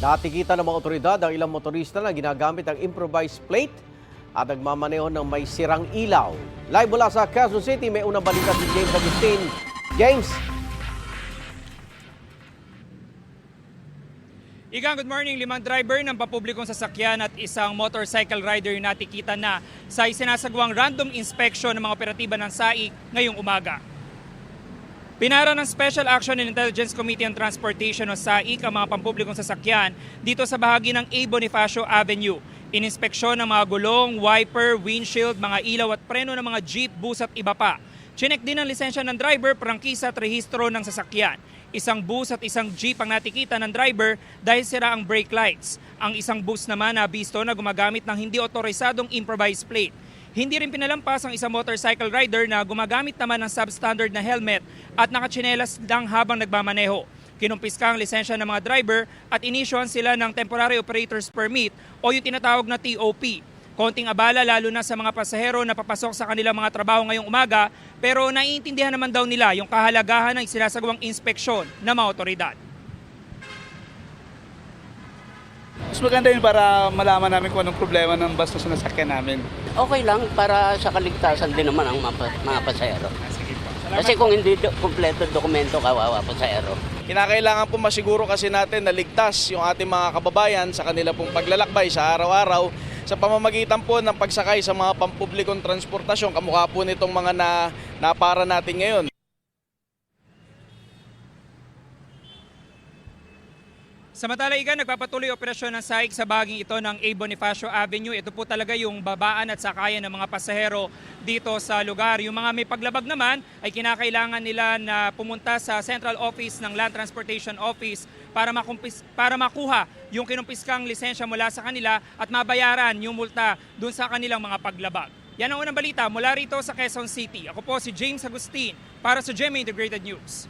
Natikita ng mga otoridad ang ilang motorista na ginagamit ang improvised plate at nagmamaneho ng may sirang ilaw. Live mula sa Quezon City, may unang balita si James Agustin. James! Igang, good morning. 5 driver ng papublikong sasakyan at isang motorcycle rider yung natikita na sa isinasagawang random inspection ng mga operatiba ng SAIC ngayong umaga. Pinara ng Special Action and Intelligence Committee on Transportation o SAIC ang mga pampublikong sasakyan dito sa bahagi ng A. Bonifacio Avenue. Ininspeksyon ng mga gulong, wiper, windshield, mga ilaw at preno ng mga jeep, bus at iba pa. Chinek din ang lisensya ng driver, prangkisa at rehistro ng sasakyan. Isang bus at isang jeep ang natikita ng driver dahil sira ang brake lights. Ang isang bus naman nabisto na gumagamit ng hindi otorisadong improvised plate. Hindi rin pinalampas ang isang motorcycle rider na gumagamit naman ng substandard na helmet at nakatsinelas lang habang nagmamaneho. Kinumpiska ang lisensya ng mga driver at inisyuhan sila ng Temporary Operator's Permit o yung tinatawag na TOP. Konting abala lalo na sa mga pasahero na papasok sa kanilang mga trabaho ngayong umaga, pero naiintindihan naman daw nila yung kahalagahan ng sinasagawang inspeksyon ng mga otoridad. Mas maganda yun para malaman namin kung anong problema ng bus na sinasakyan namin. Okay lang para sa kaligtasan din naman ang mga pasahero. Kasi kung hindi kumpleto dokumento, kawawa pasahero. Kinakailangan po masiguro kasi natin na ligtas yung ating mga kababayan sa kanila pong paglalakbay sa araw-araw sa pamamagitan po ng pagsakay sa mga pampublikong transportasyon kamukha po nitong mga napara natin ngayon. Samantala, nagpapatuloy operasyon ng SAIC sa bahaging ito ng A. Bonifacio Avenue. Ito po talaga yung babaan at sakayan ng mga pasahero dito sa lugar. Yung mga may paglabag naman ay kinakailangan nila na pumunta sa Central Office ng Land Transportation Office para makuha yung kinumpiskang lisensya mula sa kanila at mabayaran yung multa dun sa kanilang mga paglabag. Yan ang unang balita mula rito sa Quezon City. Ako po si James Agustin para sa GMA Integrated News.